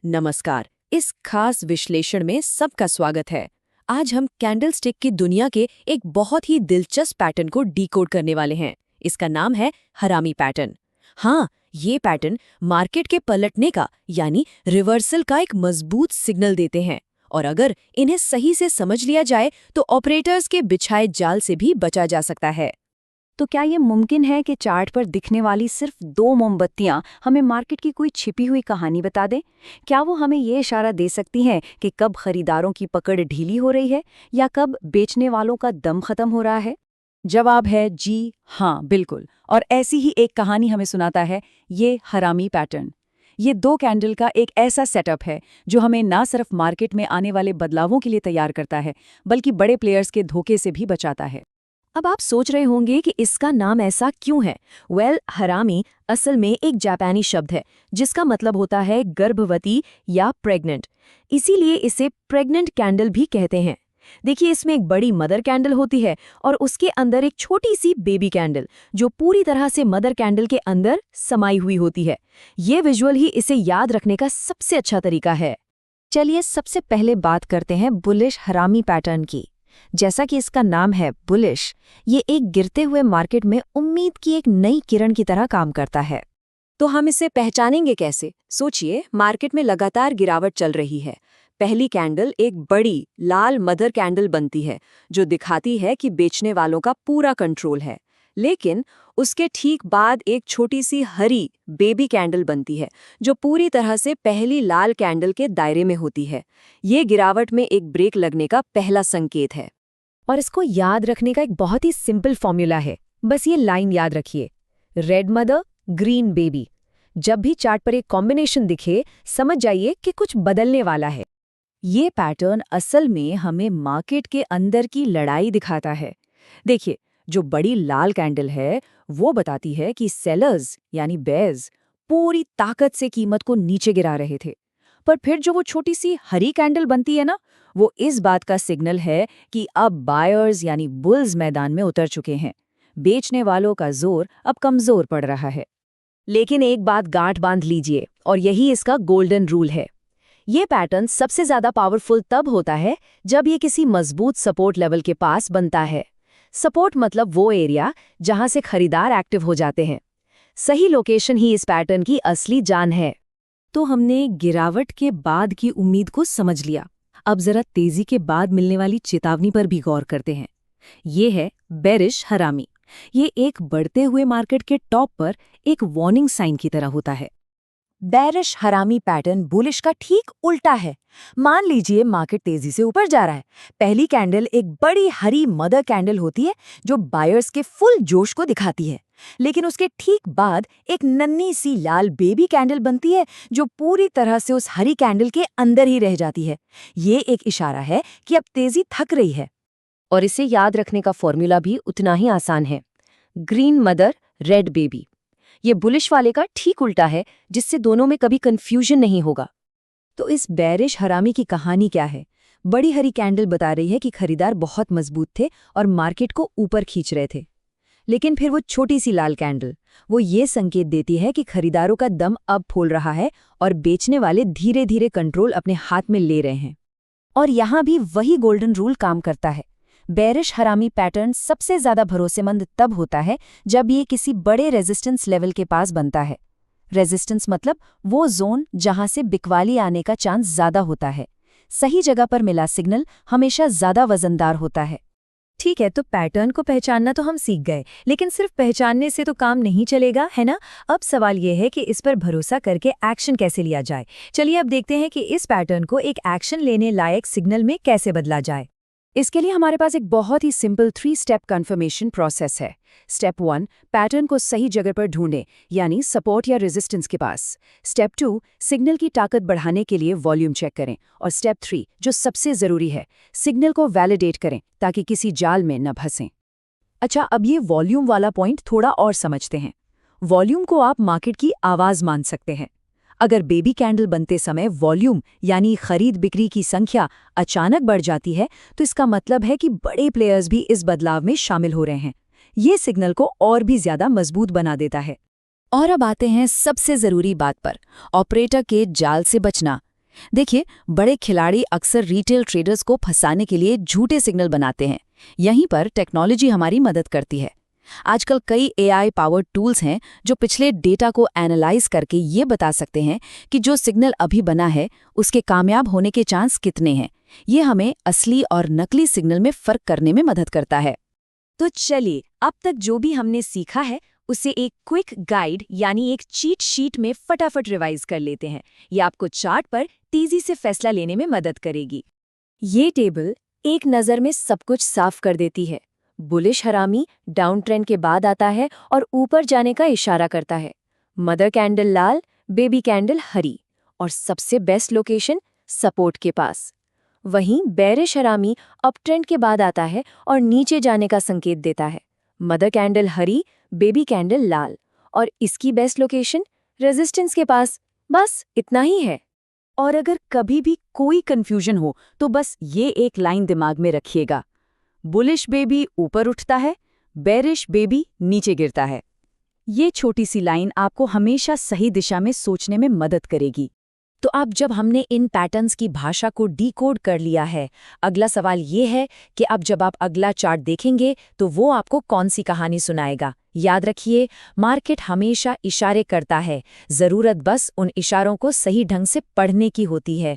नमस्कार। इस खास विश्लेषण में सबका स्वागत है। आज हम कैंडलस्टिक की दुनिया के एक बहुत ही दिलचस्प पैटर्न को डिकोड करने वाले हैं। इसका नाम है हरामी पैटर्न। हाँ, ये पैटर्न मार्केट के पलटने का यानी रिवर्सल का एक मजबूत सिग्नल देते हैं और अगर इन्हें सही से समझ लिया जाए तो ऑपरेटर्स के बिछाए जाल से भी बचा जा सकता है। तो क्या ये मुमकिन है कि चार्ट पर दिखने वाली सिर्फ 2 मोमबत्तियां हमें मार्केट की कोई छिपी हुई कहानी बता दें? क्या वो हमें ये इशारा दे सकती हैं कि कब खरीदारों की पकड़ ढीली हो रही है या कब बेचने वालों का दम खत्म हो रहा है? जवाब है जी हाँ, बिल्कुल। और ऐसी ही एक कहानी हमें सुनाता है ये हरामी पैटर्न। ये 2 कैंडल का एक ऐसा सेटअप है जो हमें ना सिर्फ मार्केट में आने वाले बदलावों के लिए तैयार करता है बल्कि बड़े प्लेयर्स के धोखे से भी बचाता है। अब आप सोच रहे होंगे कि इसका नाम ऐसा क्यों है। हरामी असल में एक जापानी शब्द है जिसका मतलब होता है गर्भवती या प्रेग्नेंट। इसीलिए इसे प्रेग्नेंट कैंडल भी कहते हैं। देखिए, इसमें एक बड़ी मदर कैंडल होती है और उसके अंदर एक छोटी सी बेबी कैंडल जो पूरी तरह से मदर कैंडल के अंदर समाई हुई होती है। ये विजुअल ही इसे याद रखने का सबसे अच्छा तरीका है। चलिए सबसे पहले बात करते हैं बुलिश हरामी पैटर्न की। जैसा कि इसका नाम है बुलिश, ये एक गिरते हुए मार्केट में उम्मीद की एक नई किरण की तरह काम करता है। तो हम इसे पहचानेंगे कैसे? सोचिए, मार्केट में लगातार गिरावट चल रही है। पहली कैंडल एक बड़ी लाल मदर कैंडल बनती है जो दिखाती है कि बेचने वालों का पूरा कंट्रोल है। लेकिन उसके ठीक बाद एक छोटी सी हरी बेबी कैंडल बनती है जो पूरी तरह से पहली लाल कैंडल के दायरे में होती है। ये गिरावट में एक ब्रेक लगने का पहला संकेत है। और इसको याद रखने का एक बहुत ही सिंपल फॉर्मूला है। बस ये लाइन याद रखिए, रेड मदर ग्रीन बेबी। जब भी चार्ट पर एक कॉम्बिनेशन दिखे, समझ जाइए कि कुछ बदलने वाला है। ये पैटर्न असल में हमें मार्केट के अंदर की लड़ाई दिखाता है। देखिए, जो बड़ी लाल कैंडल है वो बताती है कि सेलर्स यानी बेयर्स पूरी ताकत से कीमत को नीचे गिरा रहे थे। पर फिर जो वो छोटी सी हरी कैंडल बनती है ना, वो इस बात का सिग्नल है कि अब बायर्स यानी बुल्स मैदान में उतर चुके हैं। बेचने वालों का जोर अब कमजोर पड़ रहा है। लेकिन एक बात गांठ बांध लीजिए, और यही इसका गोल्डन रूल है। ये पैटर्न सबसे ज्यादा पावरफुल तब होता है जब ये किसी मजबूत सपोर्ट लेवल के पास बनता है। सपोर्ट मतलब वो एरिया जहां से खरीदार एक्टिव हो जाते हैं। सही लोकेशन ही इस पैटर्न की असली जान है। तो हमने गिरावट के बाद की उम्मीद को समझ लिया। अब जरा तेजी के बाद मिलने वाली चेतावनी पर भी गौर करते हैं। ये है बेरिश हरामी। ये एक बढ़ते हुए मार्केट के टॉप पर एक वार्निंग साइन की तरह होता है। बेरिश हरामी पैटर्न बुलिश का ठीक उल्टा है। मान लीजिए मार्केट तेजी से ऊपर जा रहा है। पहली कैंडल एक बड़ी हरी मदर कैंडल होती है जो बायर्स के फुल जोश को दिखाती है। लेकिन उसके ठीक बाद एक नन्ही सी लाल बेबी कैंडल बनती है जो पूरी तरह से उस हरी कैंडल के अंदर ही रह जाती है। ये एक इशारा है कि अब तेजी थक रही है। और इसे याद रखने का फॉर्मूला भी उतना ही आसान है, ग्रीन मदर रेड बेबी। ये बुलिश वाले का ठीक उल्टा है, जिससे दोनों में कभी कंफ्यूजन नहीं होगा। तो इस बेरिश हरामी की कहानी क्या है? बड़ी हरी कैंडल बता रही है कि खरीदार बहुत मजबूत थे और मार्केट को ऊपर खींच रहे थे। लेकिन फिर वो छोटी सी लाल कैंडल, वो ये संकेत देती है कि खरीदारों का दम अब फूल रहा है और बेचने वाले धीरे धीरे कंट्रोल अपने हाथ में ले रहे हैं। और यहाँ भी वही गोल्डन रूल काम करता है। बेरिश हरामी पैटर्न सबसे ज्यादा भरोसेमंद तब होता है जब ये किसी बड़े रेजिस्टेंस लेवल के पास बनता है। रेजिस्टेंस मतलब वो जोन जहां से बिकवाली आने का चांस ज्यादा होता है। सही जगह पर मिला सिग्नल हमेशा ज्यादा वजनदार होता है। ठीक है, तो पैटर्न को पहचानना तो हम सीख गए, लेकिन सिर्फ पहचानने से तो काम नहीं चलेगा, है ना? अब सवाल यह है कि इस पर भरोसा करके एक्शन कैसे लिया जाए। चलिए अब देखते हैं कि इस पैटर्न को एक एक्शन लेने लायक सिग्नल में कैसे बदला जाए। इसके लिए हमारे पास एक बहुत ही सिंपल 3 स्टेप कन्फर्मेशन प्रोसेस है। स्टेप 1, पैटर्न को सही जगह पर ढूंढें, यानी सपोर्ट या रेजिस्टेंस के पास। स्टेप 2, सिग्नल की ताकत बढ़ाने के लिए वॉल्यूम चेक करें। और स्टेप 3, जो सबसे जरूरी है, सिग्नल को वैलिडेट करें ताकि किसी जाल में न फंसें। अच्छा, अब ये वॉल्यूम वाला पॉइंट थोड़ा और समझते हैं। वॉल्यूम को आप मार्केट की आवाज मान सकते हैं। अगर बेबी कैंडल बनते समय वॉल्यूम यानी खरीद बिक्री की संख्या अचानक बढ़ जाती है तो इसका मतलब है कि बड़े प्लेयर्स भी इस बदलाव में शामिल हो रहे हैं। ये सिग्नल को और भी ज्यादा मजबूत बना देता है। और अब आते हैं सबसे जरूरी बात पर, ऑपरेटर के जाल से बचना। देखिए, बड़े खिलाड़ी अक्सर रिटेल ट्रेडर्स को फंसाने के लिए झूठे सिग्नल बनाते हैं। यहीं पर टेक्नोलॉजी हमारी मदद करती है। आजकल कई एआई पावर्ड टूल्स हैं जो पिछले डेटा को एनालाइज करके ये बता सकते हैं कि जो सिग्नल अभी बना है उसके कामयाब होने के चांस कितने हैं। ये हमें असली और नकली सिग्नल में फर्क करने में मदद करता है। तो चलिए, अब तक जो भी हमने सीखा है उसे एक क्विक गाइड यानी एक चीट शीट में फटाफट रिवाइज कर लेते हैं। ये आपको चार्ट पर तेजी से फैसला लेने में मदद करेगी। ये टेबल एक नज़र में सब कुछ साफ कर देती है। बुलिश हरामी डाउन ट्रेंड के बाद आता है और ऊपर जाने का इशारा करता है। मदर कैंडल लाल, बेबी कैंडल हरी और सबसे बेस्ट लोकेशन सपोर्ट के पास। वहीं बेरिश हरामी अप ट्रेंड के बाद आता है और नीचे जाने का संकेत देता है। मदर कैंडल हरी, बेबी कैंडल लाल और इसकी बेस्ट लोकेशन रेजिस्टेंस के पास। बस इतना ही है। और अगर कभी भी कोई कंफ्यूजन हो तो बस ये एक लाइन दिमाग में रखिएगा। बुलिश बेबी ऊपर उठता है, बेरिश बेबी नीचे गिरता है। ये छोटी सी लाइन आपको हमेशा सही दिशा में सोचने में मदद करेगी। तो अब जब हमने इन पैटर्न्स की भाषा को डिकोड कर लिया है, अगला सवाल ये है कि अब जब आप अगला चार्ट देखेंगे तो वो आपको कौन सी कहानी सुनाएगा। याद रखिए, मार्केट हमेशा इशारे करता है, जरूरत बस उन इशारों को सही ढंग से पढ़ने की होती है।